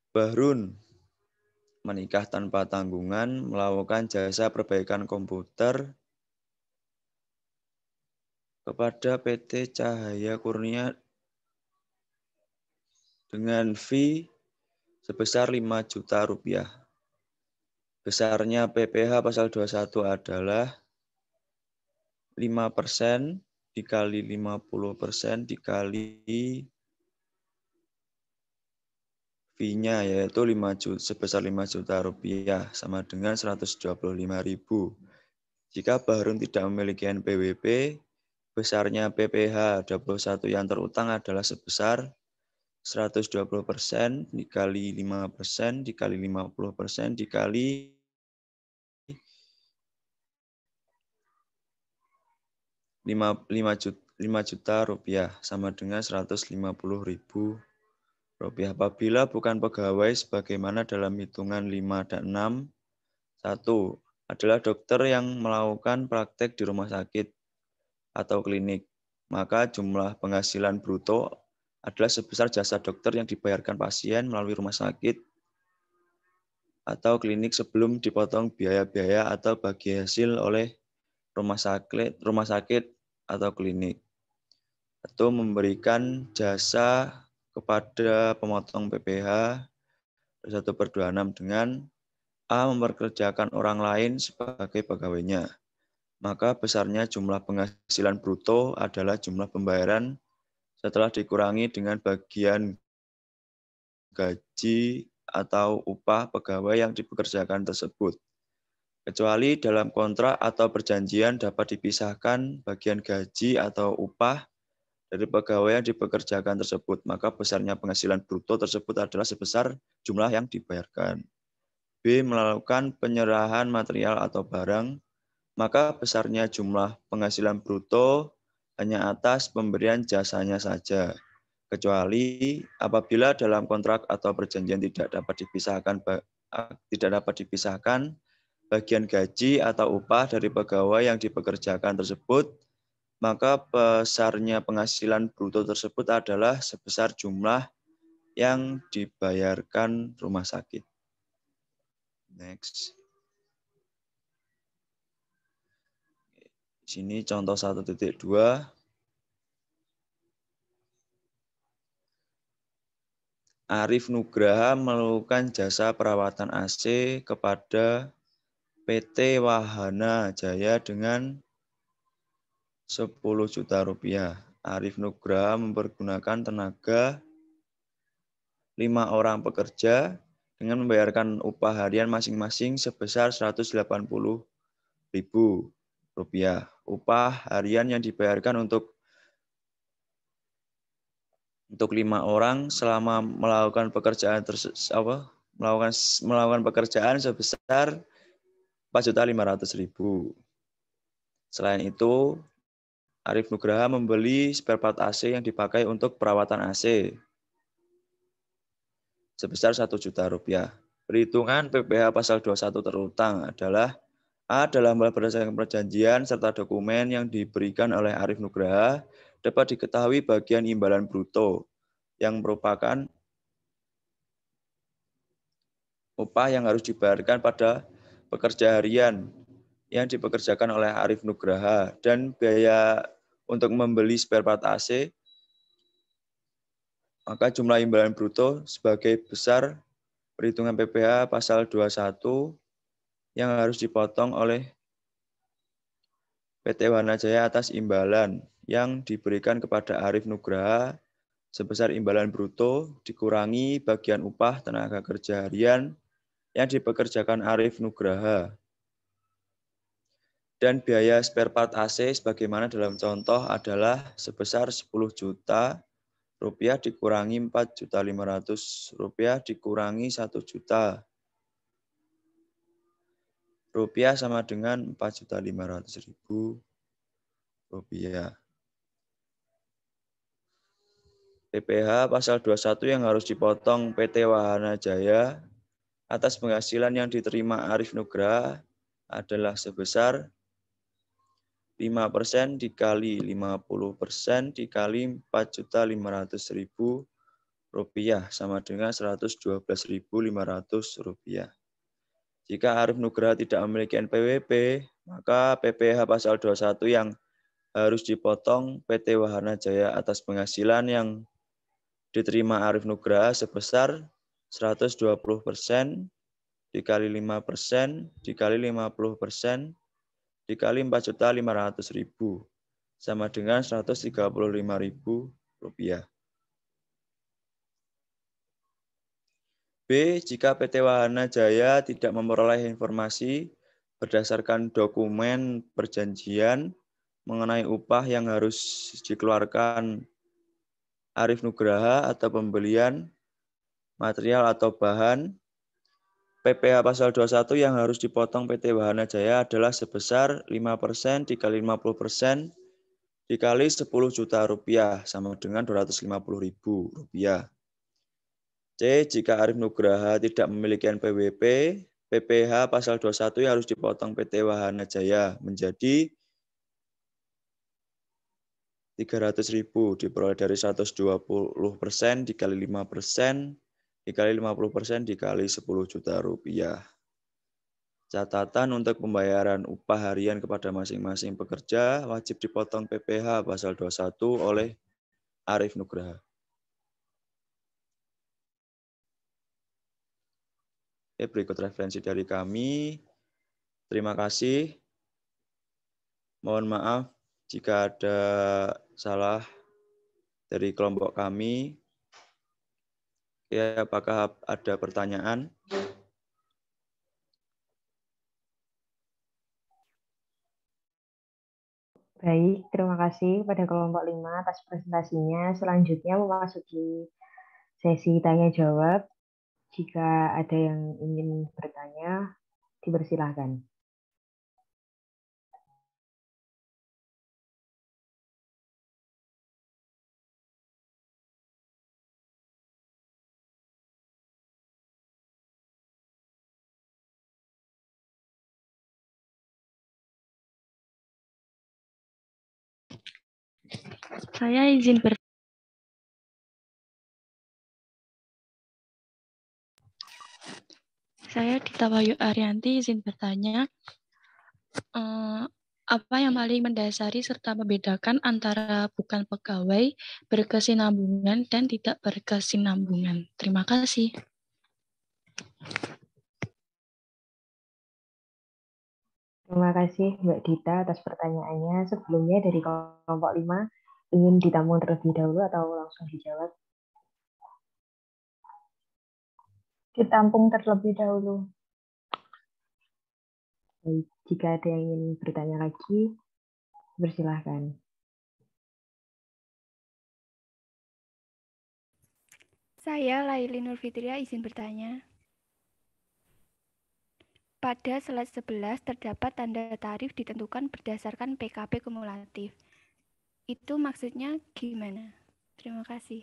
Bahrun menikah tanpa tanggungan, melakukan jasa perbaikan komputer kepada PT Cahaya Kurnia dengan fee sebesar 5 juta rupiah. Besarnya PPh pasal 21 adalah 5% dikali 50% dikali fee-nya yaitu sebesar 5 juta rupiah sama dengan 125.000. Jika Bahrun tidak memiliki NPWP, besarnya PPh 21 yang terutang adalah sebesar 120% dikali 5% dikali 50% dikali 5 juta rupiah sama dengan 150.000 rupiah. Apabila bukan pegawai sebagaimana dalam hitungan 5 dan 6, 1 adalah dokter yang melakukan praktek di rumah sakit atau klinik, maka jumlah penghasilan bruto adalah sebesar jasa dokter yang dibayarkan pasien melalui rumah sakit atau klinik sebelum dipotong biaya-biaya atau bagi hasil oleh rumah sakit atau klinik. Atau memberikan jasa kepada pemotong PPh 1/26 dengan A. memperkerjakan orang lain sebagai pegawainya. Maka besarnya jumlah penghasilan bruto adalah jumlah pembayaran setelah dikurangi dengan bagian gaji atau upah pegawai yang dipekerjakan tersebut. Kecuali dalam kontrak atau perjanjian dapat dipisahkan bagian gaji atau upah dari pegawai yang dipekerjakan tersebut, maka besarnya penghasilan bruto tersebut adalah sebesar jumlah yang dibayarkan. B. Melakukan penyerahan material atau barang, maka besarnya jumlah penghasilan bruto hanya atas pemberian jasanya saja. Kecuali apabila dalam kontrak atau perjanjian tidak dapat dipisahkan bagian gaji atau upah dari pegawai yang dipekerjakan tersebut, maka besarnya penghasilan bruto tersebut adalah sebesar jumlah yang dibayarkan rumah sakit. Next. Sini contoh 1.2. Arif Nugraha melakukan jasa perawatan AC kepada PT Wahana Jaya dengan 10 juta rupiah. Arif Nugraha mempergunakan tenaga 5 orang pekerja dengan membayarkan upah harian masing-masing sebesar 180.000 rupiah. Upah harian yang dibayarkan untuk 5 orang selama melakukan pekerjaan melakukan pekerjaan sebesar 4.500.000. Selain itu, Arif Nugraha membeli spare part AC yang dipakai untuk perawatan AC sebesar 1 juta rupiah. Perhitungan PPh pasal 21 terutang adalah A. Dalam hal berdasarkan perjanjian serta dokumen yang diberikan oleh Arif Nugraha dapat diketahui bagian imbalan bruto yang merupakan upah yang harus dibayarkan pada pekerja harian yang dipekerjakan oleh Arif Nugraha dan biaya untuk membeli spare part AC, maka jumlah imbalan bruto sebagai besar perhitungan PPh pasal 21 yang harus dipotong oleh PT Wahana Jaya atas imbalan yang diberikan kepada Arif Nugraha sebesar imbalan bruto dikurangi bagian upah tenaga kerja harian yang dipekerjakan Arif Nugraha. Dan biaya spare part AC sebagaimana dalam contoh adalah sebesar 10 juta rupiah dikurangi 4.500.000 rupiah dikurangi 1 juta rupiah sama dengan 4.500.000 rupiah. PPh pasal 21 yang harus dipotong PT Wahana Jaya atas penghasilan yang diterima Arif Nugraha adalah sebesar 5% dikali 50% dikali 4.500.000 rupiah sama dengan 112.500 rupiah. Jika Arif Nugraha tidak memiliki NPWP, maka PPh pasal 21 yang harus dipotong PT Wahana Jaya atas penghasilan yang diterima Arif Nugraha sebesar 120% dikali 5% dikali 50% dikali 4.500.000 sama dengan 135.000 rupiah. B. Jika PT Wahana Jaya tidak memperoleh informasi berdasarkan dokumen perjanjian mengenai upah yang harus dikeluarkan Arif Nugraha atau pembelian material atau bahan, PPh pasal 21 yang harus dipotong PT Wahana Jaya adalah sebesar 5% dikali 50% dikali 10 juta rupiah sama dengan 250.000 rupiah. C. Jika Arif Nugraha tidak memiliki NPWP, PPh pasal 21 yang harus dipotong PT Wahana Jaya menjadi 300.000 diperoleh dari 120% dikali 5% dikali 50% dikali 10 juta rupiah. Catatan untuk pembayaran upah harian kepada masing-masing pekerja wajib dipotong PPh pasal 21 oleh Arif Nugraha. Oke, berikut referensi dari kami. Terima kasih. Mohon maaf jika ada salah dari kelompok kami. Ya, apakah ada pertanyaan? Baik, terima kasih pada kelompok 5 atas presentasinya. Selanjutnya memasuki sesi tanya-jawab. Jika ada yang ingin bertanya, dipersilahkan. Saya izin Saya Dita Wahyu Arianti izin bertanya, apa yang paling mendasari serta membedakan antara bukan pegawai, berkesinambungan, dan tidak berkesinambungan? Terima kasih. Terima kasih Mbak Dita atas pertanyaannya. Sebelumnya dari kelompok 5 ingin ditampung terlebih dahulu atau langsung dijawab? Ditampung terlebih dahulu. Baik, jika ada yang ingin bertanya lagi, bersilahkan. Saya Laili Nurfitria izin bertanya. Pada slide 11 terdapat tanda tarif ditentukan berdasarkan PKB kumulatif. Itu maksudnya gimana? Terima kasih.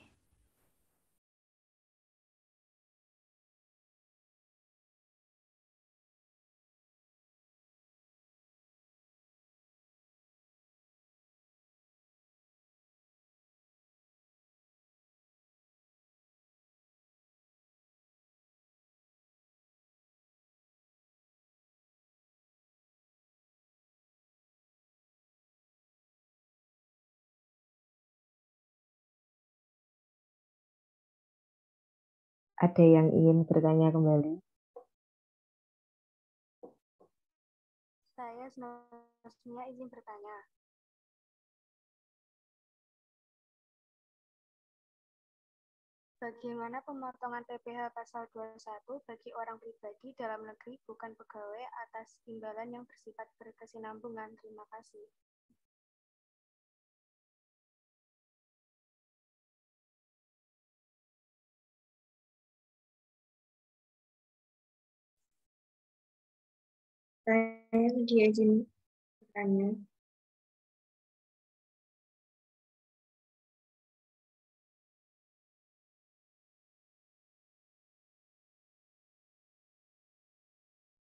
Ada yang ingin bertanya kembali? Saya Snosmia izin bertanya. Bagaimana pemotongan PPh pasal 21 bagi orang pribadi dalam negeri bukan pegawai atas imbalan yang bersifat berkesinambungan? Terima kasih. Saya Lydia izin bertanya.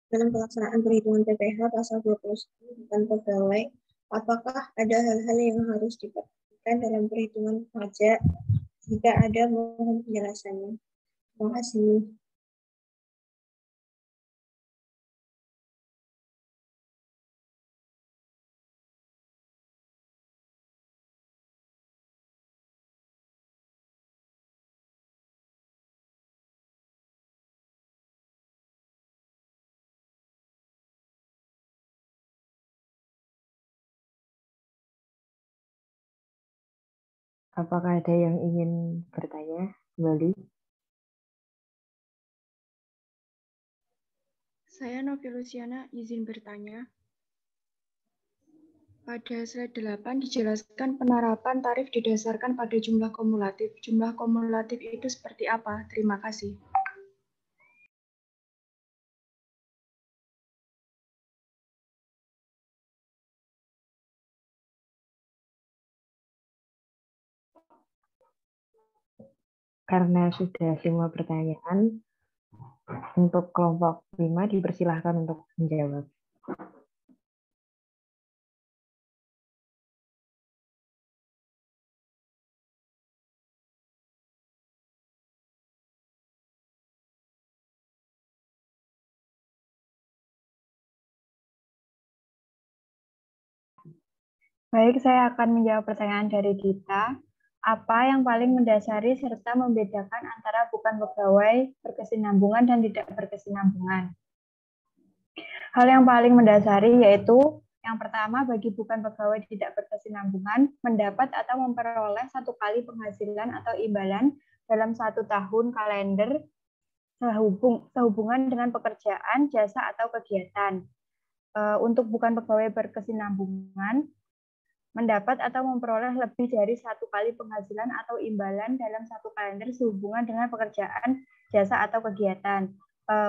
Dalam pelaksanaan perhitungan PPh pasal 21 bukan pegawai Apakah ada hal-hal yang harus diperhatikan dalam perhitungan pajak? Jika ada, mohon penjelasannya. Terima kasih. Apakah ada yang ingin bertanya kembali? Saya Novi Luciana izin bertanya. Pada slide 8 dijelaskan penerapan tarif didasarkan pada jumlah kumulatif. Jumlah kumulatif itu seperti apa? Terima kasih. Karena sudah semua pertanyaan, untuk kelompok 5 dipersilahkan untuk menjawab. Baik, saya akan menjawab pertanyaan dari Dita. Apa yang paling mendasari serta membedakan antara bukan pegawai berkesinambungan dan tidak berkesinambungan? Hal yang paling mendasari yaitu yang pertama, bagi bukan pegawai tidak berkesinambungan, mendapat atau memperoleh satu kali penghasilan atau imbalan dalam 1 tahun kalender sehubungan dengan pekerjaan, jasa, atau kegiatan. Untuk bukan pegawai berkesinambungan, mendapat atau memperoleh lebih dari 1 kali penghasilan atau imbalan dalam 1 kalender sehubungan dengan pekerjaan, jasa, atau kegiatan.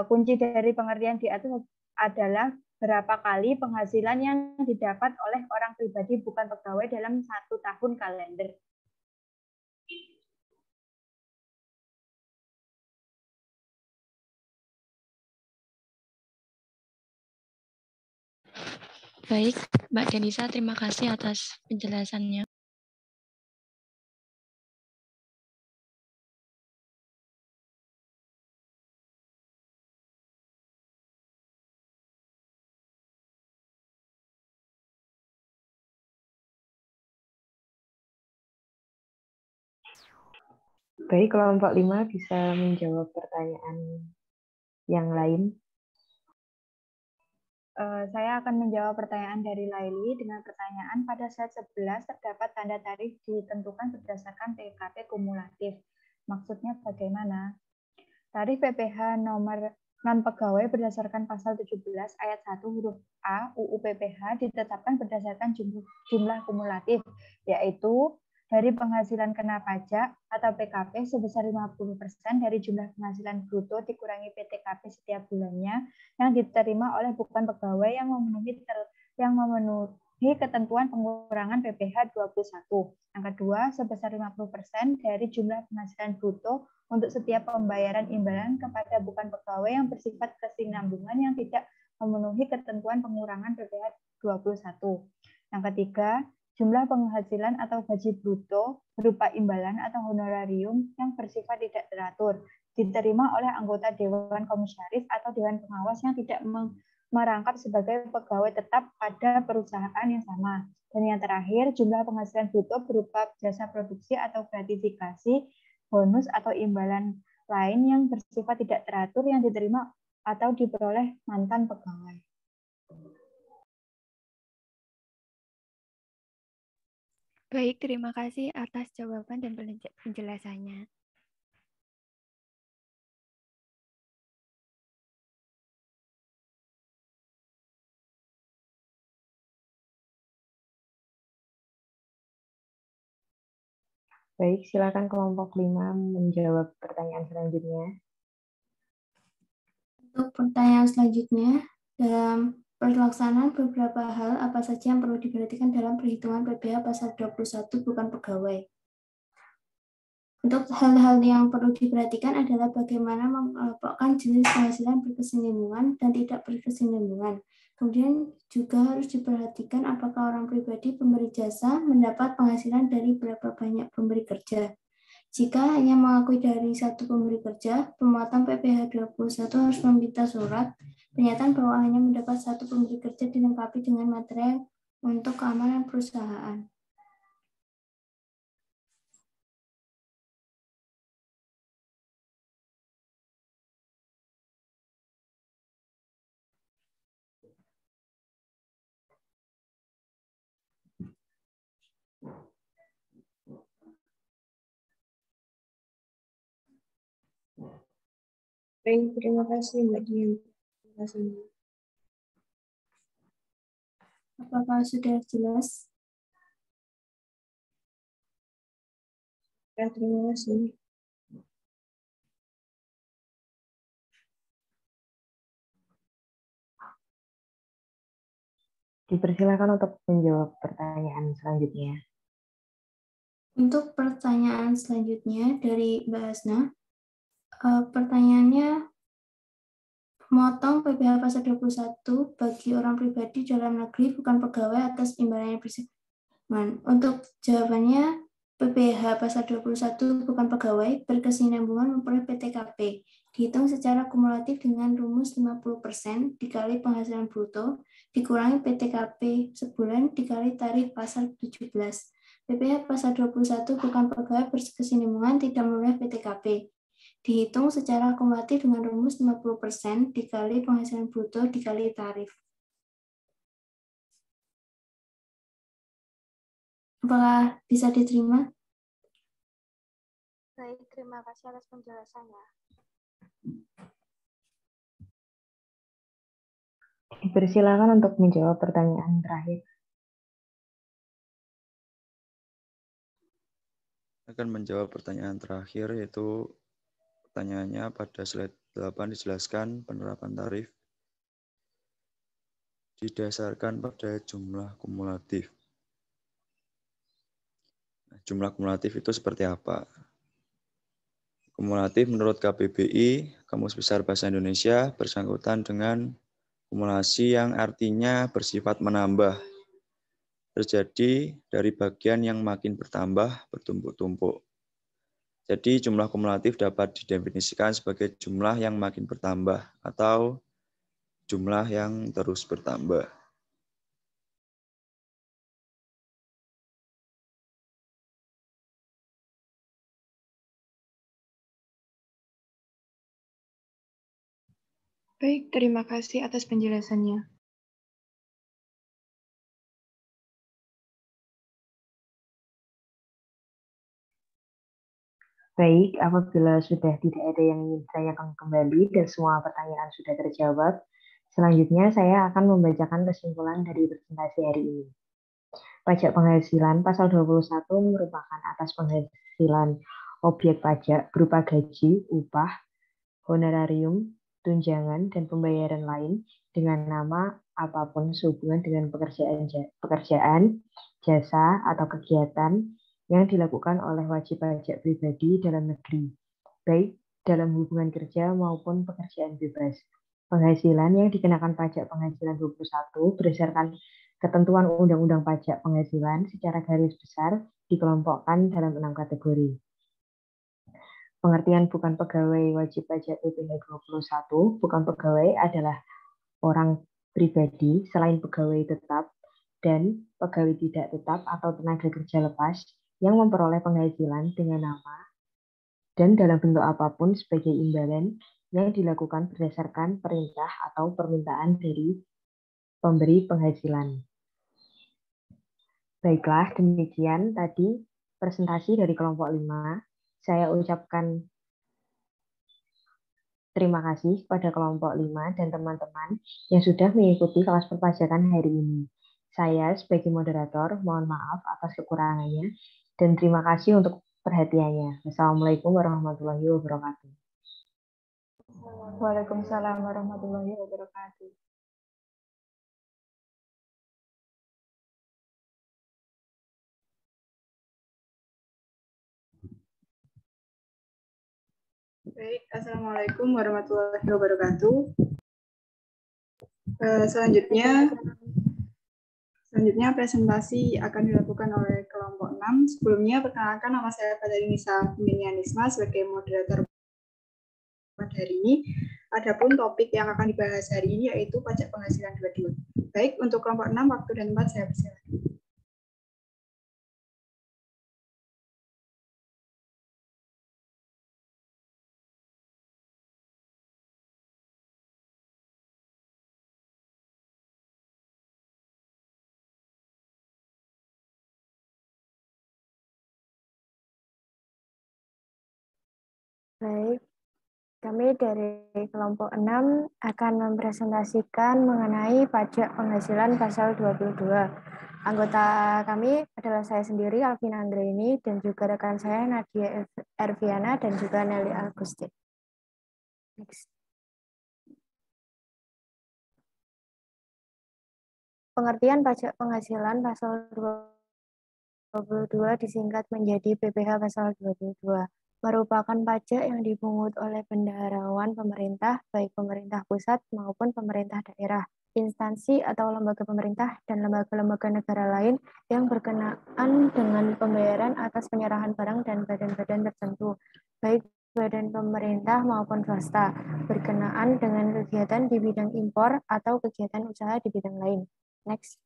Kunci dari pengertian di atas adalah berapa kali penghasilan yang didapat oleh orang pribadi bukan pegawai dalam 1 tahun kalender. Baik, Mbak Denisa, terima kasih atas penjelasannya. Baik, kelompok 5 bisa menjawab pertanyaan yang lain. Saya akan menjawab pertanyaan dari Laili dengan pertanyaan pada slide 11 terdapat tanda tarif ditentukan berdasarkan PKP kumulatif. Maksudnya bagaimana? Tarif PPh nomor non-pegawai berdasarkan pasal 17 ayat 1 huruf A UU PPh ditetapkan berdasarkan jumlah kumulatif, yaitu dari penghasilan kena pajak atau PKP sebesar 50% dari jumlah penghasilan bruto dikurangi PTKP setiap bulannya yang diterima oleh bukan pegawai yang memenuhi ketentuan pengurangan PPh 21. Yang kedua, sebesar 50% dari jumlah penghasilan bruto untuk setiap pembayaran imbalan kepada bukan pegawai yang bersifat kesinambungan yang tidak memenuhi ketentuan pengurangan PPh 21. Yang ketiga, jumlah penghasilan atau gaji bruto berupa imbalan atau honorarium yang bersifat tidak teratur diterima oleh anggota Dewan Komisaris atau Dewan Pengawas yang tidak merangkap sebagai pegawai tetap pada perusahaan yang sama. Dan yang terakhir, jumlah penghasilan bruto berupa jasa produksi atau gratifikasi, bonus atau imbalan lain yang bersifat tidak teratur yang diterima atau diperoleh mantan pegawai. Baik, terima kasih atas jawaban dan penjelasannya. Baik, silakan kelompok 5 menjawab pertanyaan selanjutnya. Untuk pertanyaan selanjutnya, dalam pelaksanaan beberapa hal apa saja yang perlu diperhatikan dalam perhitungan PPh pasal 21 bukan pegawai. Untuk hal-hal yang perlu diperhatikan adalah bagaimana mengelompokkan jenis penghasilan berkesinambungan dan tidak berkesinambungan. Kemudian juga harus diperhatikan apakah orang pribadi pemberi jasa mendapat penghasilan dari berapa banyak pemberi kerja. Jika hanya mengakui dari satu pemberi kerja, pemotongan PPh 21 harus meminta surat pernyataan bahwa hanya mendapat satu pemberi kerja dilengkapi dengan material untuk keamanan perusahaan. Baik, terima kasih Mbak Dian. Apakah sudah jelas? Ya, terima kasih. Dipersilakan untuk menjawab pertanyaan selanjutnya. Untuk pertanyaan selanjutnya dari Mbak Hasna, pertanyaannya, memotong PPh pasal 21 bagi orang pribadi dalam negeri bukan pegawai atas imbalan yang bersifat. Untuk jawabannya, PPh pasal 21 bukan pegawai berkesinambungan memperoleh PTKP. Dihitung secara kumulatif dengan rumus 50% dikali penghasilan bruto, dikurangi PTKP sebulan dikali tarif pasal 17. PPh pasal 21 bukan pegawai berkesinambungan tidak memperoleh PTKP. Dihitung secara kumulatif dengan rumus 50% dikali penghasilan bruto dikali tarif. Apakah bisa diterima? Baik, terima kasih atas penjelasannya. Dipersilakan untuk menjawab pertanyaan terakhir. Akan menjawab pertanyaan terakhir, yaitu pertanyaannya pada slide 8 dijelaskan penerapan tarif didasarkan pada jumlah kumulatif. Jumlah kumulatif itu seperti apa? Kumulatif menurut KBBI, Kamus Besar Bahasa Indonesia, bersangkutan dengan kumulasi yang artinya bersifat menambah, terjadi dari bagian yang makin bertambah bertumpuk-tumpuk. Jadi jumlah kumulatif dapat didefinisikan sebagai jumlah yang makin bertambah atau jumlah yang terus bertambah. Baik, terima kasih atas penjelasannya. Baik, apabila sudah tidak ada yang ingin ditanyakan kembali dan semua pertanyaan sudah terjawab, selanjutnya saya akan membacakan kesimpulan dari presentasi hari ini. Pajak penghasilan pasal 21 merupakan atas penghasilan objek pajak berupa gaji, upah, honorarium, tunjangan, dan pembayaran lain dengan nama apapun sehubungan dengan pekerjaan, jasa, atau kegiatan yang dilakukan oleh wajib pajak pribadi dalam negeri, baik dalam hubungan kerja maupun pekerjaan bebas. Penghasilan yang dikenakan pajak penghasilan 21 berdasarkan ketentuan Undang-Undang Pajak Penghasilan secara garis besar dikelompokkan dalam 6 kategori. Pengertian bukan pegawai wajib pajak PPh 21, bukan pegawai adalah orang pribadi selain pegawai tetap dan pegawai tidak tetap atau tenaga kerja lepas yang memperoleh penghasilan dengan nama dan dalam bentuk apapun sebagai imbalan yang dilakukan berdasarkan perintah atau permintaan dari pemberi penghasilan. Baiklah, demikian tadi presentasi dari kelompok 5. Saya ucapkan terima kasih kepada kelompok 5 dan teman-teman yang sudah mengikuti kelas perpajakan hari ini. Saya sebagai moderator mohon maaf atas kekurangannya dan terima kasih untuk perhatiannya. Wassalamualaikum warahmatullahi wabarakatuh. Waalaikumsalam warahmatullahi wabarakatuh. Baik, Assalamualaikum warahmatullahi wabarakatuh. Selanjutnya presentasi akan dilakukan oleh kelompok 6. Sebelumnya perkenalkan, nama saya Nisa Minianisma sebagai moderator hari ini. Adapun topik yang akan dibahas hari ini yaitu pajak penghasilan 22. Baik, untuk kelompok 6 waktu dan tempat saya persilakan. Baik, kami dari kelompok 6 akan mempresentasikan mengenai pajak penghasilan pasal 22. Anggota kami adalah saya sendiri, Alvina Anggraini, dan juga rekan saya, Nadia Erviana, dan juga Nelly Agustin. Next. Pengertian pajak penghasilan pasal 22 disingkat menjadi PPh pasal 22. Merupakan pajak yang dipungut oleh bendaharawan pemerintah, baik pemerintah pusat maupun pemerintah daerah, instansi atau lembaga pemerintah, dan lembaga-lembaga negara lain yang berkenaan dengan pembayaran atas penyerahan barang dan badan-badan tertentu, baik badan pemerintah maupun swasta, berkenaan dengan kegiatan di bidang impor atau kegiatan usaha di bidang lain. Next.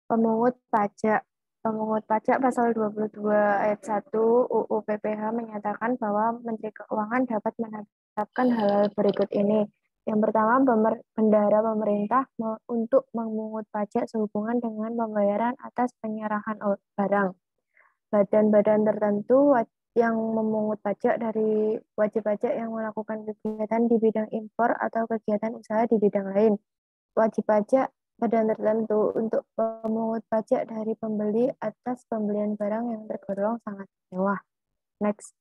Pemungut pajak. Pemungut pajak pasal 22 ayat 1 UU PPh menyatakan bahwa Menteri Keuangan dapat menetapkan hal-hal berikut ini. Yang pertama, bendahara pemerintah untuk memungut pajak sehubungan dengan pembayaran atas penyerahan barang. Badan-badan tertentu yang memungut pajak dari wajib pajak yang melakukan kegiatan di bidang impor atau kegiatan usaha di bidang lain. Wajib pajak badan tertentu untuk memungut pajak dari pembeli atas pembelian barang yang tergolong sangat mewah. Next.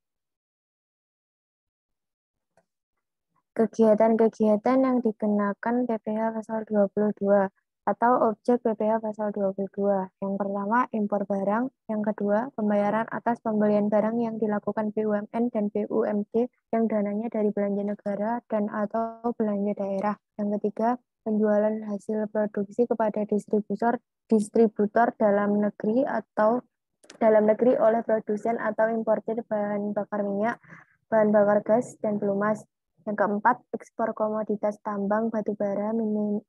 Kegiatan-kegiatan yang dikenakan PPh pasal 22 atau objek PPh pasal 22. Yang pertama, impor barang. Yang kedua, pembayaran atas pembelian barang yang dilakukan BUMN dan BUMD yang dananya dari belanja negara dan atau belanja daerah. Yang ketiga, penjualan hasil produksi kepada distributor dalam negeri oleh produsen atau importir bahan bakar minyak, bahan bakar gas, dan pelumas. Yang keempat, ekspor komoditas tambang, batu bara,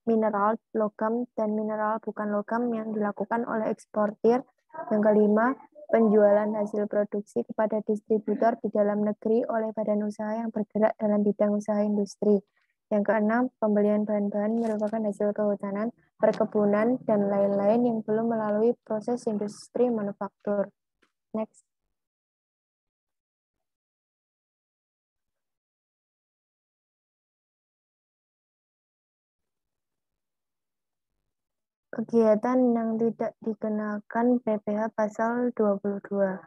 mineral, logam, dan mineral bukan logam yang dilakukan oleh eksportir. Yang kelima, penjualan hasil produksi kepada distributor di dalam negeri oleh badan usaha yang bergerak dalam bidang usaha industri. Yang keenam, pembelian bahan-bahan merupakan hasil kehutanan, perkebunan, dan lain-lain yang belum melalui proses industri manufaktur. Next. Kegiatan yang tidak dikenakan PPh pasal 22.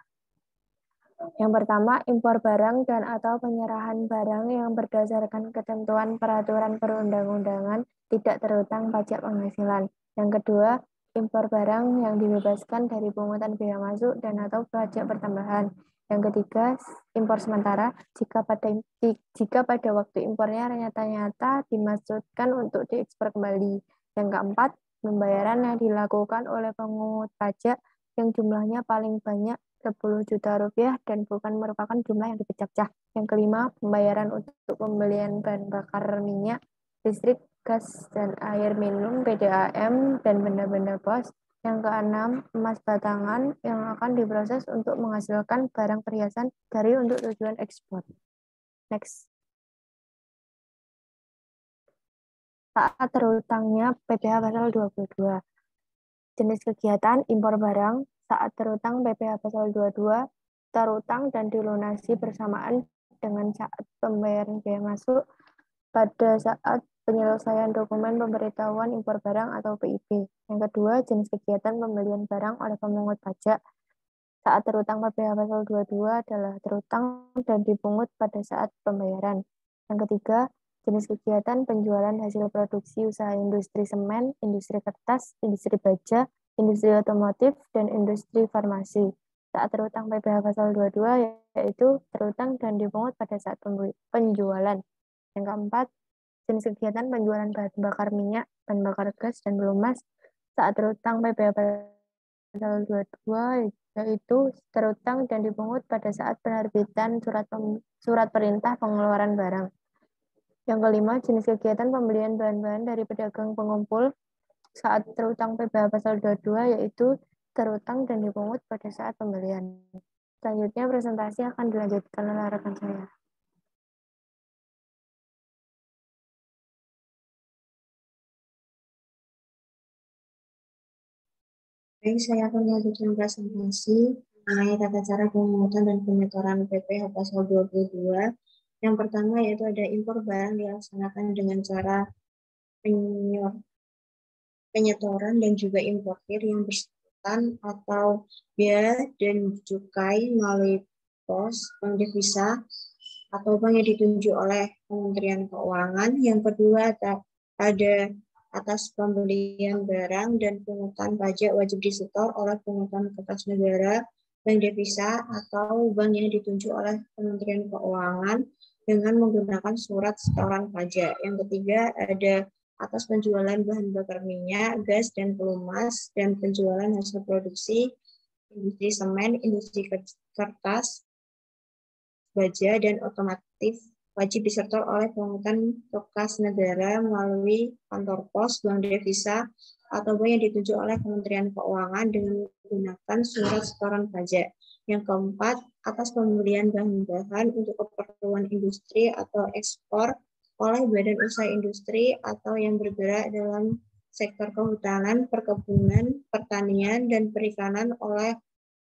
Yang pertama, impor barang dan atau penyerahan barang yang berdasarkan ketentuan peraturan perundang-undangan tidak terhutang pajak penghasilan. Yang kedua, impor barang yang dibebaskan dari pungutan biaya masuk dan atau pajak pertambahan. Yang ketiga, impor sementara jika pada waktu impornya nyata-nyata dimaksudkan untuk diekspor kembali. Yang keempat, pembayaran yang dilakukan oleh pemungut pajak yang jumlahnya paling banyak 10 juta rupiah dan bukan merupakan jumlah yang dipecah-pecah. Yang kelima, pembayaran untuk pembelian bahan bakar minyak, listrik, gas, dan air minum, PDAM, dan benda-benda pos. Yang keenam, emas batangan yang akan diproses untuk menghasilkan barang perhiasan dari untuk tujuan ekspor. Next. Saat terhutangnya PPh pasal 22. Jenis kegiatan impor barang saat terhutang PPh pasal 22, terhutang dan dilunasi bersamaan dengan saat pembayaran biaya masuk pada saat penyelesaian dokumen pemberitahuan impor barang atau PIB. Yang kedua, jenis kegiatan pembelian barang oleh pemungut pajak saat terhutang PPh pasal 22 adalah terhutang dan dipungut pada saat pembayaran. Yang ketiga, jenis kegiatan penjualan hasil produksi usaha industri semen, industri kertas, industri baja, industri otomotif, dan industri farmasi. saat terutang PPh pasal 22, yaitu terutang dan dipungut pada saat penjualan. Yang keempat, jenis kegiatan penjualan bahan bakar minyak, bahan bakar gas, dan pelumas saat terutang PPh pasal 22, yaitu terutang dan dipungut pada saat penerbitan surat perintah pengeluaran barang. Yang kelima, jenis kegiatan pembelian bahan-bahan dari pedagang pengumpul saat terutang PPh pasal 22, yaitu terutang dan dipungut pada saat pembelian. Selanjutnya presentasi akan dilanjutkan oleh rekan saya. Baik, saya akan melanjutkan presentasi mengenai tata cara pemungutan dan penyetoran PPh pasal 22. Yang pertama yaitu ada impor barang dilaksanakan dengan cara penyetoran dan juga importir yang bersangkutan atau biaya dan cukai melalui pos, bank devisa, atau bank yang ditunjuk oleh Kementerian Keuangan. Yang kedua ada atas pembelian barang dan pungutan pajak wajib disetor oleh pungutan kertas negara, bank devisa, atau bank yang ditunjuk oleh Kementerian Keuangan dengan menggunakan surat setoran pajak. Yang ketiga ada atas penjualan bahan bakar minyak, gas, dan pelumas, dan penjualan hasil produksi industri semen, industri kertas, baja, dan otomotif wajib disetor oleh pungutan kertas negara melalui kantor pos, bank devisa, atau bank yang ditunjuk oleh Kementerian Keuangan dengan menggunakan surat setoran pajak. Yang keempat, atas pembelian bahan-bahan untuk keperluan industri atau ekspor oleh badan usaha industri atau yang bergerak dalam sektor kehutanan, perkebunan, pertanian, dan perikanan oleh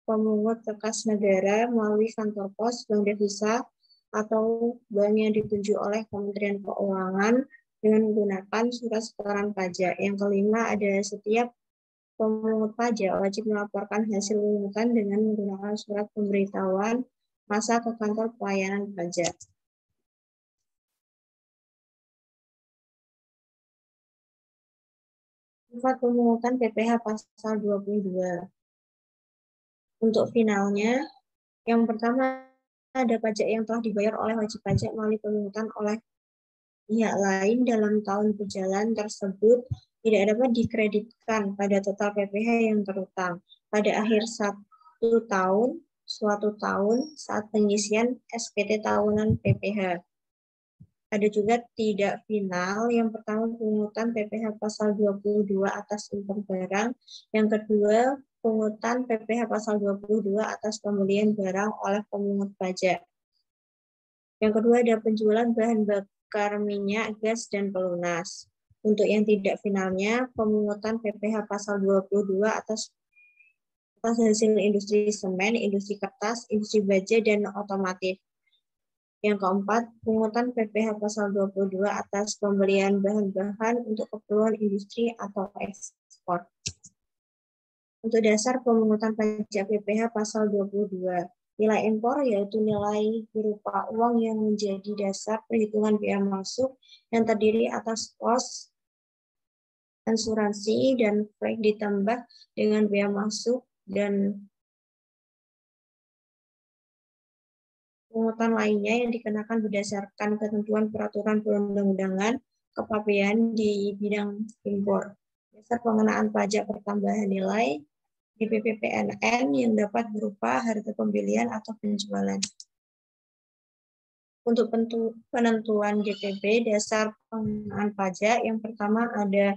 pemungut kertas negara melalui kantor pos, bank devisa, atau bank yang ditunjuk oleh Kementerian Keuangan dengan menggunakan surat setoran pajak. Yang kelima, ada setiap pemungut pajak wajib melaporkan hasil pungutan dengan menggunakan surat pemberitahuan masa ke kantor pelayanan pajak. Sifat pemungutan PPh pasal 22. Untuk finalnya, yang pertama ada pajak yang telah dibayar oleh wajib pajak melalui pemungutan oleh pihak lain dalam tahun berjalan tersebut tidak dapat dikreditkan pada total PPh yang terutang pada akhir suatu tahun saat pengisian SPT tahunan PPh. Ada juga tidak final. Yang pertama pemungutan PPh pasal 22 atas impor barang. Yang kedua pungutan PPh pasal 22 atas pembelian barang oleh pemungut pajak. Yang kedua ada penjualan bahan bakar minyak, gas, dan pelunas. Untuk yang tidak finalnya, pemungutan PPh pasal 22 atas hasil industri semen, industri kertas, industri baja, dan otomotif. Yang keempat, pungutan PPh pasal 22 atas pembelian bahan-bahan untuk keperluan industri atau ekspor. Untuk dasar pemungutan pajak PPh pasal 22, nilai impor yaitu nilai berupa uang yang menjadi dasar perhitungan biaya masuk yang terdiri atas pos, asuransi, dan flek ditambah dengan biaya masuk dan pungutan lainnya yang dikenakan berdasarkan ketentuan peraturan perundang-undangan kepabean di bidang impor. Dasar pengenaan pajak pertambahan nilai di PPPNN yang dapat berupa harga pembelian atau penjualan. Untuk penentuan DPP, dasar pengenaan pajak, yang pertama ada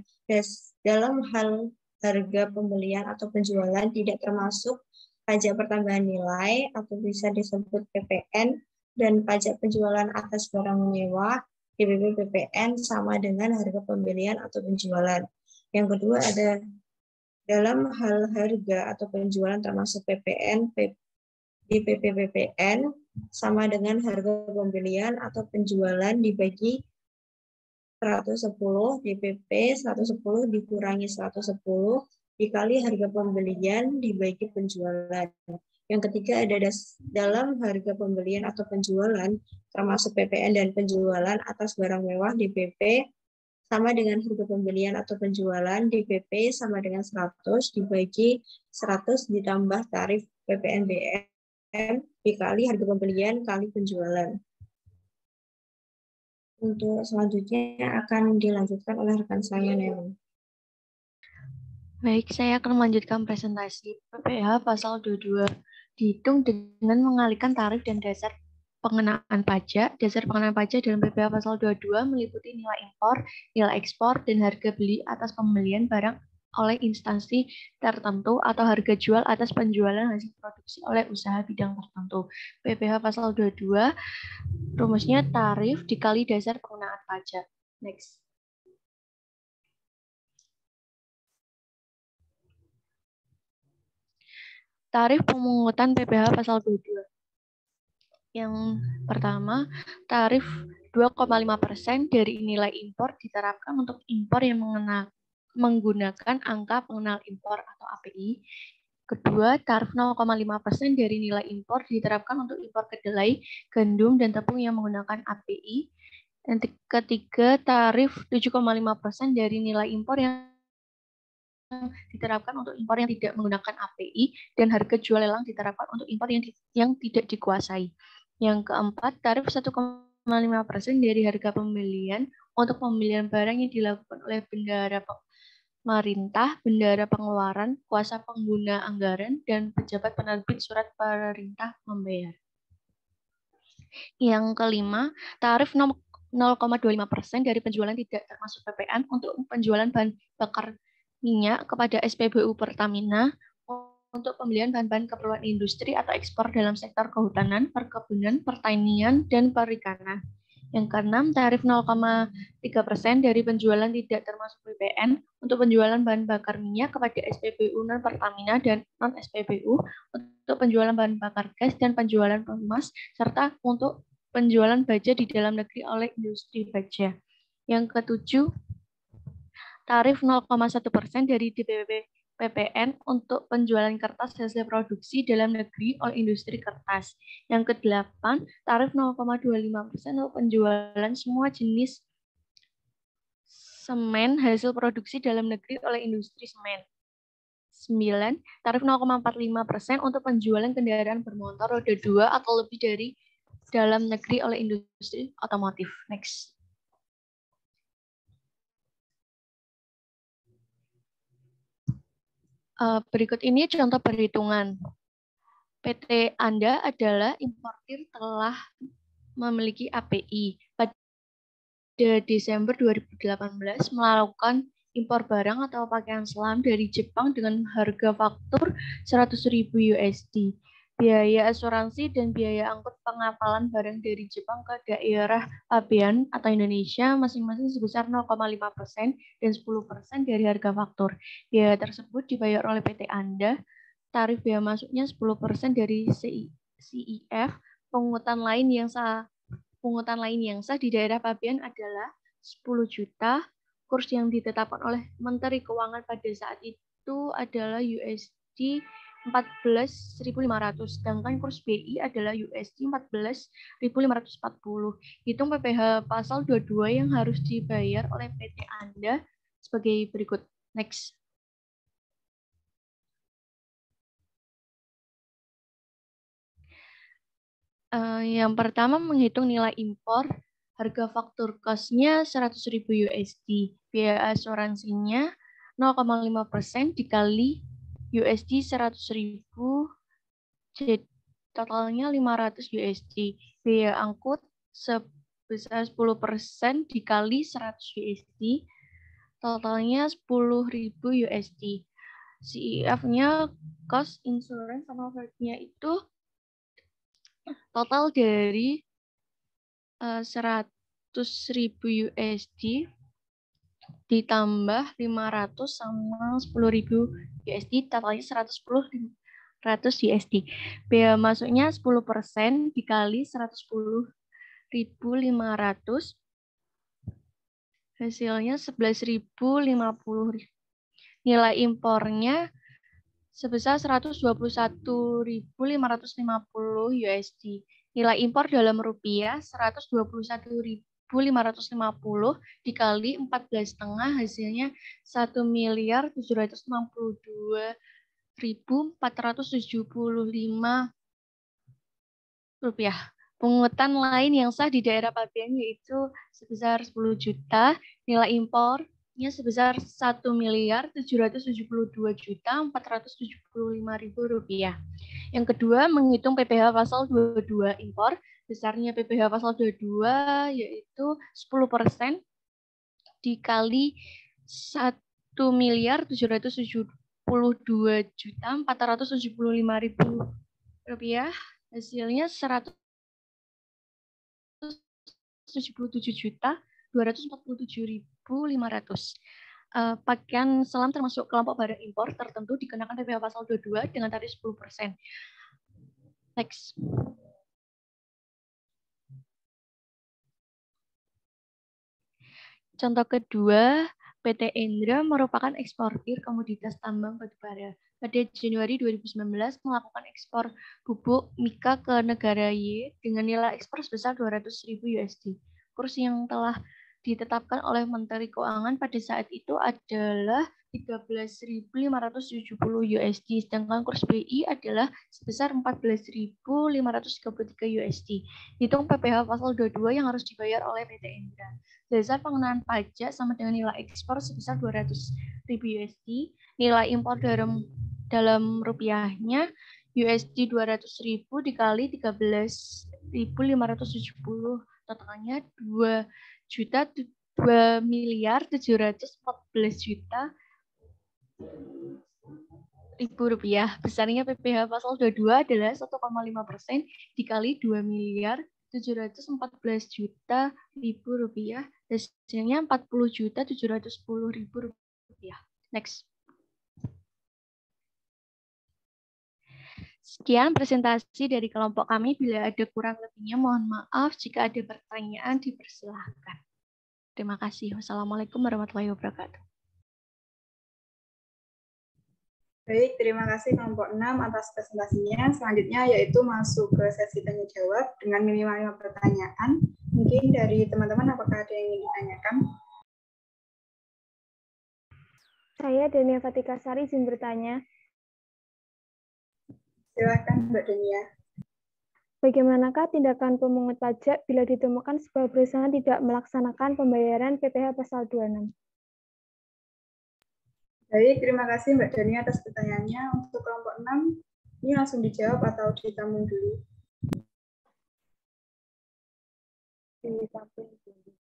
dalam hal harga pembelian atau penjualan tidak termasuk pajak pertambahan nilai atau bisa disebut PPN dan pajak penjualan atas barang mewah DPP PPN sama dengan harga pembelian atau penjualan. Yang kedua ada dalam hal harga atau penjualan termasuk PPN DPP PPN sama dengan harga pembelian atau penjualan dibagi 110 DPP 110 dikurangi 110 dikali harga pembelian dibagi penjualan. Yang ketiga ada dalam harga pembelian atau penjualan termasuk PPN dan penjualan atas barang mewah DPP sama dengan harga pembelian atau penjualan DPP sama dengan 100 dibagi 100 ditambah tarif PPNBM dikali harga pembelian kali penjualan. Untuk selanjutnya akan dilanjutkan oleh rekan saya, Neon. Baik, saya akan melanjutkan presentasi PPh pasal 22. Dihitung dengan mengalihkan tarif dan dasar pengenaan pajak. Dasar pengenaan pajak dalam PPh pasal 22 meliputi nilai impor, nilai ekspor, dan harga beli atas pembelian barang oleh instansi tertentu atau harga jual atas penjualan hasil produksi oleh usaha bidang tertentu. PPh pasal 22 rumusnya tarif dikali dasar pengenaan pajak. Next. Tarif pemungutan PPh pasal 22. Yang pertama, tarif 2,5% dari nilai impor diterapkan untuk impor yang menggunakan angka pengenal impor atau API. Kedua, tarif 0,5% dari nilai impor diterapkan untuk impor kedelai, gandum, dan tepung yang menggunakan API. Dan ketiga, tarif 7,5% dari nilai impor yang diterapkan untuk impor yang tidak menggunakan API, dan harga jual lelang diterapkan untuk impor yang tidak dikuasai. Yang keempat, tarif 1,5% dari harga pembelian untuk pembelian barang yang dilakukan oleh bendahara pemerintah, bendahara pengeluaran, kuasa pengguna anggaran, dan pejabat penerbit surat perintah membayar. Yang kelima, tarif 0,25% dari penjualan tidak termasuk PPN untuk penjualan bahan bakar minyak kepada SPBU Pertamina untuk pembelian bahan-bahan keperluan industri atau ekspor dalam sektor kehutanan, perkebunan, pertanian, dan perikanan. Yang keenam, tarif 0,3% dari penjualan tidak termasuk PPN untuk penjualan bahan bakar minyak kepada SPBU non-Pertamina dan non-SPBU untuk penjualan bahan bakar gas dan penjualan pelumas, serta untuk penjualan baja di dalam negeri oleh industri baja. Yang ketujuh, tarif 0,1% dari DPP PPN untuk penjualan kertas hasil produksi dalam negeri oleh industri kertas. Yang kedelapan, tarif 0,25% untuk penjualan semua jenis semen hasil produksi dalam negeri oleh industri semen. 9, tarif 0,45% untuk penjualan kendaraan bermotor roda 2 atau lebih dari dalam negeri oleh industri otomotif. Next. Berikut ini contoh perhitungan. PT Anda adalah importir telah memiliki API. Pada Desember 2018 melakukan impor barang atau pakaian selam dari Jepang dengan harga faktur 100.000 USD. Biaya asuransi dan biaya angkut pengapalan barang dari Jepang ke daerah pabean atau Indonesia masing-masing sebesar 0,5% dan 10% dari harga faktur. Biaya tersebut dibayar oleh PT Anda. Tarif biaya masuknya 10% dari CIF. Pungutan lain yang sah di daerah pabean adalah 10 juta. Kurs yang ditetapkan oleh Menteri Keuangan pada saat itu adalah USD 14.500, sedangkan kurs BI adalah USD 14.540. Hitung PPh pasal 22 yang harus dibayar oleh PT Anda sebagai berikut. Next. Yang pertama, menghitung nilai impor. Harga faktur cost-nya 100.000 USD. Biaya asuransinya 0,5% dikali USD 100.000, totalnya 500 USD. Biaya angkut sebesar 10% dikali 100 USD, totalnya 10.000 USD. CIF-nya cost insurance sama value-nya itu total dari 100.000 USD ditambah 500 sama 10.000 USD, totalnya 100 USD. Biaya masuknya 10% dikali 110.500, hasilnya 11.050. Nilai impornya sebesar 121.550 USD. Nilai impor dalam rupiah 121.550 dikali 14,5 hasilnya 1.762 rupiah. Pungutan lain yang sah di daerah pabean yaitu sebesar 10 juta, nilai impornya sebesar 1.772.475.000 rupiah. Yang kedua, menghitung PPh pasal 22 impor. Besarnya PPh pasal 22 yaitu 10% dikali 1.772.475.000 rupiah. Hasilnya 177.247.500. Pakaian selam termasuk kelompok barang impor tertentu dikenakan PPh pasal 22 dengan tarif 10%. Next. Contoh kedua, PT Endra merupakan eksportir komoditas tambang batubara. Pada Januari 2019 melakukan ekspor bubuk mika ke negara Y dengan nilai ekspor sebesar 200.000 USD. Kurs yang telah ditetapkan oleh Menteri Keuangan pada saat itu adalah 13.570 USD, sedangkan kurs BI adalah sebesar 14.533 USD. Hitung PPh pasal 22 yang harus dibayar oleh PT Endra. Dasar pengenaan pajak sama dengan nilai ekspor sebesar 200.000 USD, nilai impor dalam rupiahnya USD 200.000 dikali 13.570, totalnya 2.714.000 rupiah. Besarnya PPh pasal 22 adalah 1,5% dikali 2.714.000 rupiah. Hasilnya 40.710.000 rupiah. Next. Sekian presentasi dari kelompok kami. Bila ada kurang lebihnya, mohon maaf. Jika ada pertanyaan, dipersilahkan. Terima kasih. Wassalamualaikum warahmatullahi wabarakatuh. Baik, terima kasih kelompok 6 atas presentasinya. Selanjutnya yaitu masuk ke sesi tanya-jawab dengan minimal 5 pertanyaan. Mungkin dari teman-teman apakah ada yang ingin ditanyakan? Saya Dania Fatika Sari izin bertanya. Silakan Mbak Dania. Bagaimanakah tindakan pemungut pajak bila ditemukan sebuah perusahaan tidak melaksanakan pembayaran PPh pasal 26? Baik, terima kasih Mbak Dania atas pertanyaannya. Untuk kelompok 6, ini langsung dijawab atau ditampung dulu? Ditampung dulu.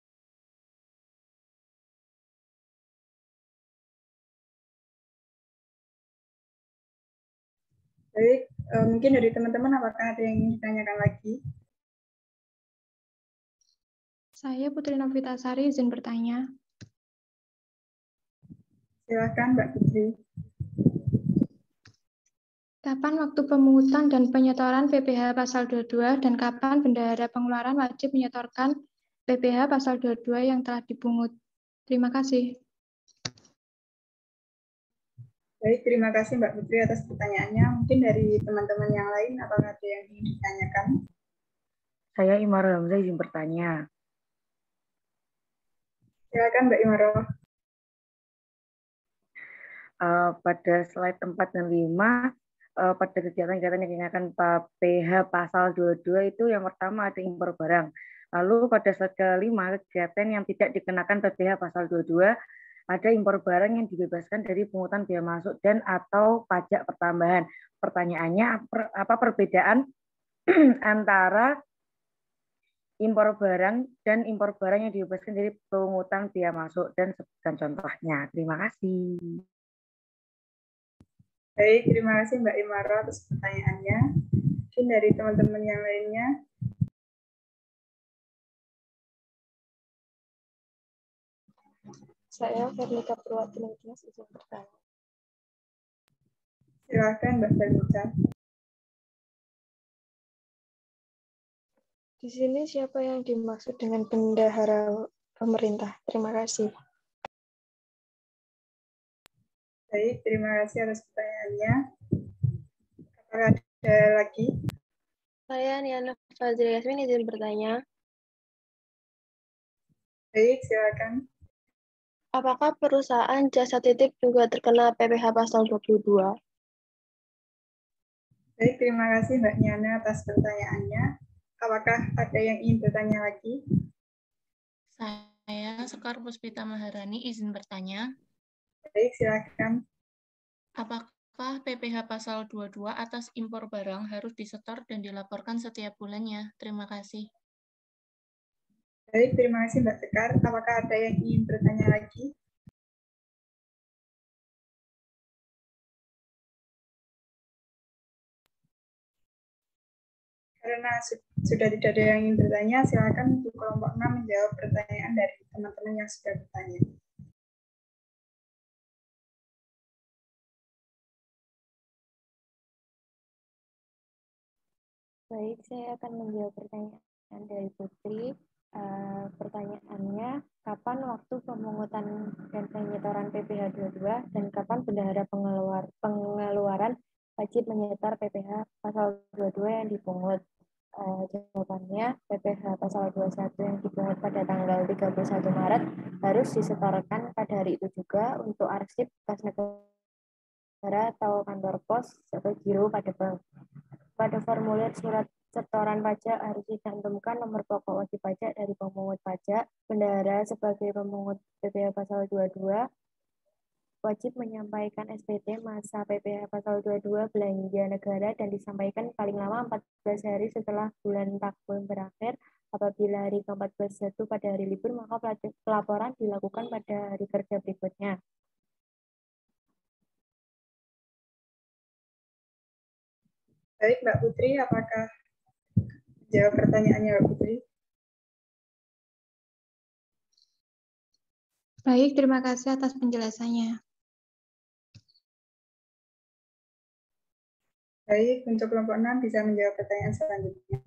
Baik, mungkin dari teman-teman apakah ada yang ingin ditanyakan lagi? Saya Putri Novitasari izin bertanya. Silakan Mbak Putri. Kapan waktu pemungutan dan penyetoran PPh pasal 22 dan kapan bendahara pengeluaran wajib menyetorkan PPh pasal 22 yang telah dipungut? Terima kasih. Baik, terima kasih Mbak Putri atas pertanyaannya. Mungkin dari teman-teman yang lain, apakah ada yang ingin ditanyakan? Saya Imaro Hamzah izin bertanya. Silakan Mbak Imaro. Pada slide 4 dan 5, pada kegiatan-kegiatan yang dikenakan PPh pasal 22 itu yang pertama ada impor barang. Lalu pada slide ke-5, kegiatan yang tidak dikenakan PPh pasal 22, ada impor barang yang dibebaskan dari pungutan biaya masuk dan atau pajak pertambahan. Pertanyaannya, apa perbedaan antara impor barang dan impor barang yang dibebaskan dari pungutan biaya masuk dan sebutkan contohnya. Terima kasih. Baik, terima kasih Mbak Imaro atas pertanyaannya. Mungkin dari teman-teman yang lainnya. Saya Vernika Purwati Ningtyas izin bertanya. Silakan Mbak Vernika. Di sini siapa yang dimaksud dengan bendahara pemerintah? Terima kasih. Baik, terima kasih atas pertanyaannya. Apakah ada lagi? Saya Niana Fazri Yasmin izin bertanya. Baik, silakan. Apakah perusahaan jasa titip juga terkena PPh pasal 22? Baik, terima kasih Mbak Nyana atas pertanyaannya. Apakah ada yang ingin bertanya lagi? Saya, Sekar Puspita Maharani, izin bertanya. Baik, silakan. Apakah PPh pasal 22 atas impor barang harus disetor dan dilaporkan setiap bulannya? Terima kasih. Baik, terima kasih Mbak Sekar. Apakah ada yang ingin bertanya lagi? Karena sudah tidak ada yang ingin bertanya, silakan untuk kelompok 6 menjawab pertanyaan dari teman-teman yang sudah bertanya. Baik, saya akan menjawab pertanyaan dari Putri. Pertanyaannya, kapan waktu pemungutan dan penyetoran PPh 22 dan kapan bendahara pengeluaran wajib menyetor PPh pasal 22 yang dipungut? Jawabannya, PPh pasal 21 yang dipungut pada tanggal 31 Maret harus disetorkan pada hari itu juga untuk arsip kas negara atau kantor pos atau giro pada bank. Pada formulir surat setoran pajak harus dicantumkan nomor pokok wajib pajak dari pemungut pajak. Bendahara sebagai pemungut PPh pasal 22 wajib menyampaikan SPT masa PPh pasal 22 belanja negara dan disampaikan paling lama 14 hari setelah bulan takvim berakhir. Apabila hari ke-14 jatuh pada hari libur, maka pelaporan dilakukan pada hari kerja berikutnya. Baik, Mbak Putri, apakah jawab pertanyaannya Mbak Putri? Baik, terima kasih atas penjelasannya. Baik, untuk kelompok 6 bisa menjawab pertanyaan selanjutnya.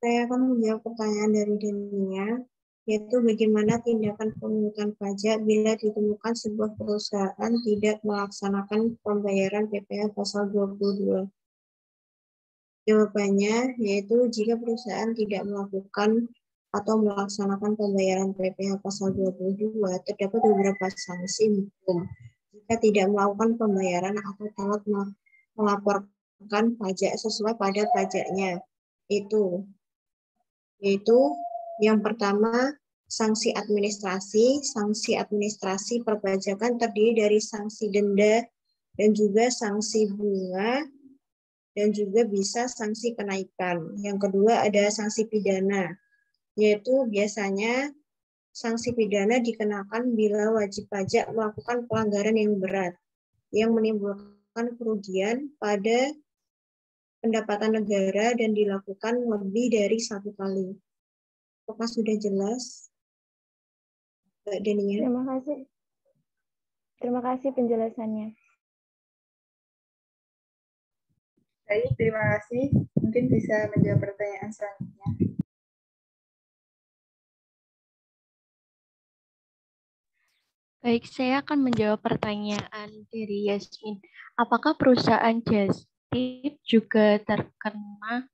Saya akan menjawab pertanyaan dari Denia, yaitu bagaimana tindakan pemungutan pajak bila ditemukan sebuah perusahaan tidak melaksanakan pembayaran PPh pasal 22. Jawabannya yaitu jika perusahaan tidak melakukan atau melaksanakan pembayaran PPh pasal 22, terdapat beberapa sanksi hukum jika tidak melakukan pembayaran atau telat melaporkan pajak sesuai pada pajaknya. Yaitu yang pertama, sanksi administrasi perpajakan terdiri dari sanksi denda dan juga sanksi bunga dan juga bisa sanksi kenaikan. Yang kedua ada sanksi pidana, yaitu biasanya sanksi pidana dikenakan bila wajib pajak melakukan pelanggaran yang berat yang menimbulkan kerugian pada pendapatan negara dan dilakukan lebih dari 1 kali. Apakah sudah jelas, Mbak Denia? Terima kasih. Terima kasih penjelasannya. Baik, terima kasih. Mungkin bisa menjawab pertanyaan selanjutnya. Baik, saya akan menjawab pertanyaan dari Yasmin. Apakah perusahaan Just Tip juga terkena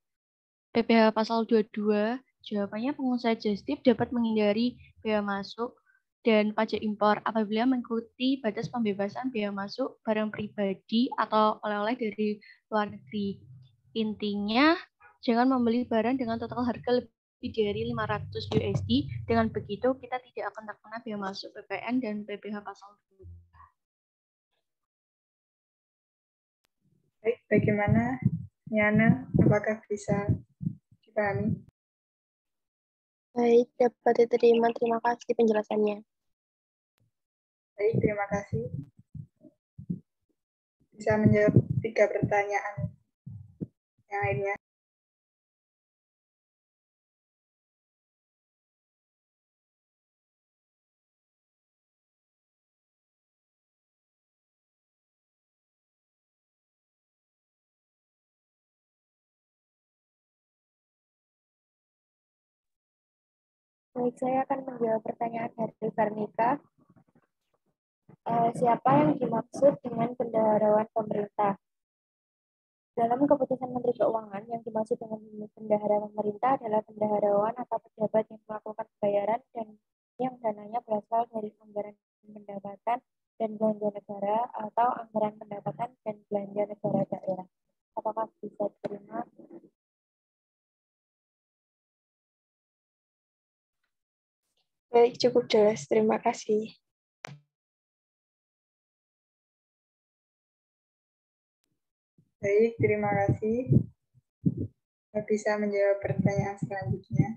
PPh pasal 22? Jawabannya, pengusaha Just Tip dapat menghindari bea masuk dan pajak impor apabila mengikuti batas pembebasan bea masuk barang pribadi atau oleh-oleh dari luar negeri. Intinya, jangan membeli barang dengan total harga lebih dari 500 USD. Dengan begitu, kita tidak akan terkena bea masuk PPN dan PPh pasal 22. Baik, bagaimana Nyana? Apakah bisa dipahami? Baik, dapat diterima. Terima kasih penjelasannya. Baik, terima kasih. Bisa menjawab 3 pertanyaan yang lainnya. Baik, saya akan menjawab pertanyaan dari Vernika. Siapa yang dimaksud dengan bendaharawan pemerintah? Dalam keputusan Menteri Keuangan, yang dimaksud dengan bendahara pemerintah adalah bendaharawan atau pejabat yang melakukan pembayaran dan yang dananya berasal dari anggaran pendapatan dan belanja negara atau anggaran pendapatan dan belanja negara daerah. Apakah bisa diterima? Baik, cukup jelas. Terima kasih. Baik, terima kasih. Bisa menjawab pertanyaan selanjutnya.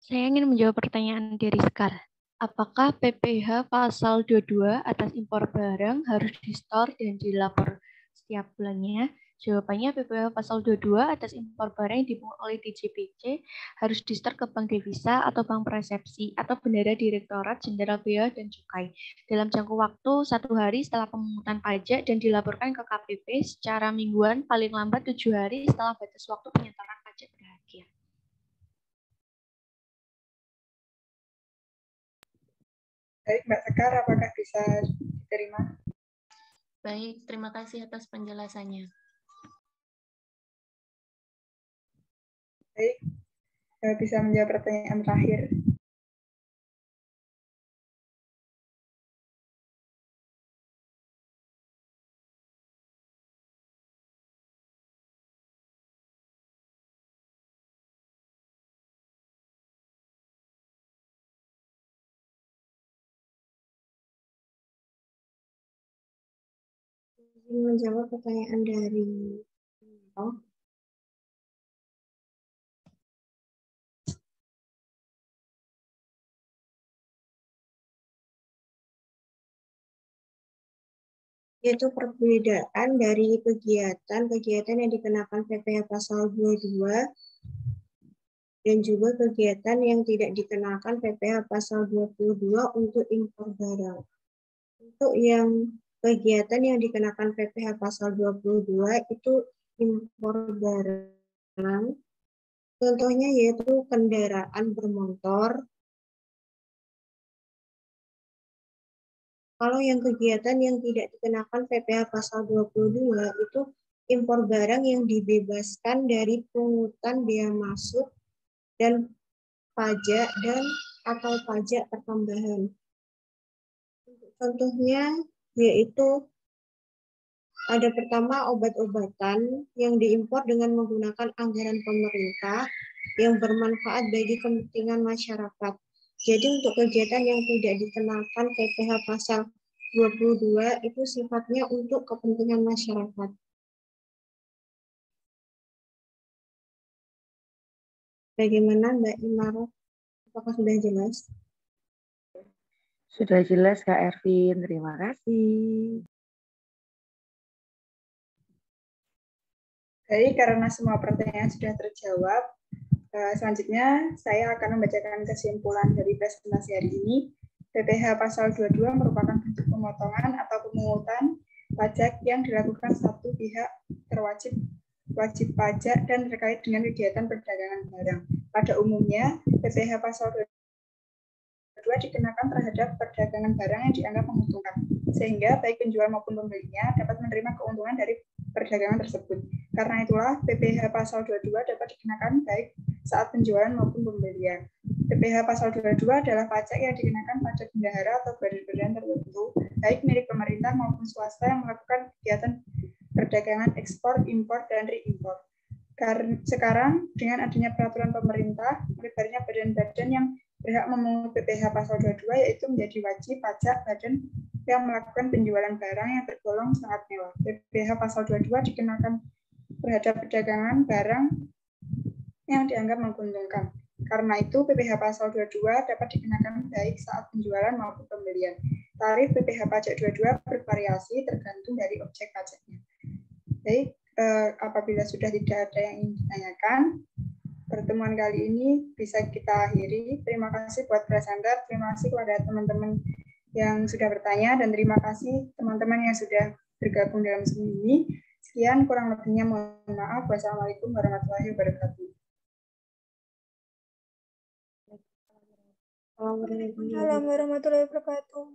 Saya ingin menjawab pertanyaan dari Sekar. Apakah PPh pasal 22 atas impor barang harus di-store dan dilapor setiap bulannya? Jawabannya PPh pasal 22 atas impor barang yang dipungut oleh DJPC harus di-store ke Bank Devisa atau Bank Persepsi atau Bendahara Direktorat Jenderal Bea dan Cukai dalam jangka waktu 1 hari setelah pemungutan pajak dan dilaporkan ke KPP secara mingguan paling lambat 7 hari setelah batas waktu penyetoran pajak berakhir. Baik, Mbak Sekar, apakah bisa diterima? Baik, terima kasih atas penjelasannya. Baik, bisa menjawab pertanyaan terakhir. Menjawab pertanyaan dari yaitu perbedaan dari kegiatan yang dikenakan PPh pasal 22 dan juga kegiatan yang tidak dikenakan PPh pasal 22 untuk impor barang. Untuk yang kegiatan yang dikenakan PPh pasal 22 itu impor barang. Contohnya yaitu kendaraan bermotor. Kalau yang kegiatan yang tidak dikenakan PPh pasal 22 itu impor barang yang dibebaskan dari pungutan bea masuk dan pajak dan atau pajak pertambahan. Contohnya yaitu ada pertama obat-obatan yang diimpor dengan menggunakan anggaran pemerintah yang bermanfaat bagi kepentingan masyarakat. Jadi untuk kegiatan yang tidak dikenakan PPh pasal 22 itu sifatnya untuk kepentingan masyarakat. Bagaimana Mbak Imaro? Apakah sudah jelas? Sudah jelas Kak Ervin, terima kasih. Baik, karena semua pertanyaan sudah terjawab, selanjutnya saya akan membacakan kesimpulan dari presentasi hari ini. PPh pasal 22 merupakan bentuk pemotongan atau pemungutan pajak yang dilakukan satu pihak wajib pajak dan terkait dengan kegiatan perdagangan barang. Pada umumnya, PPh pasal 22 dikenakan terhadap perdagangan barang yang dianggap menguntungkan, sehingga baik penjual maupun pembelinya dapat menerima keuntungan dari perdagangan tersebut. Karena itulah PPh pasal 22 dapat dikenakan baik saat penjualan maupun pembelian. PPh pasal 22 adalah pajak yang dikenakan pada bendahara atau badan-badan tertentu, baik milik pemerintah maupun swasta yang melakukan kegiatan perdagangan ekspor, impor, dan reimpor. Sekarang, dengan adanya peraturan pemerintah, menyebarnya badan-badan yang berhak memungut PPh pasal 22, yaitu menjadi wajib pajak badan yang melakukan penjualan barang yang tergolong sangat mewah. PPh pasal 22 dikenakan terhadap perdagangan barang yang dianggap menguntungkan. Karena itu, PPh pasal 22 dapat dikenakan baik saat penjualan maupun pembelian. Tarif PPh pajak 22 bervariasi tergantung dari objek pajaknya. Baik, apabila sudah tidak ada yang ingin ditanyakan, pertemuan kali ini bisa kita akhiri. Terima kasih buat presenter, terima kasih kepada teman-teman yang sudah bertanya, dan terima kasih teman-teman yang sudah bergabung dalam Zoom ini. Sekian, kurang lebihnya mohon maaf. Wassalamualaikum warahmatullahi wabarakatuh. Assalamualaikum warahmatullahi wabarakatuh.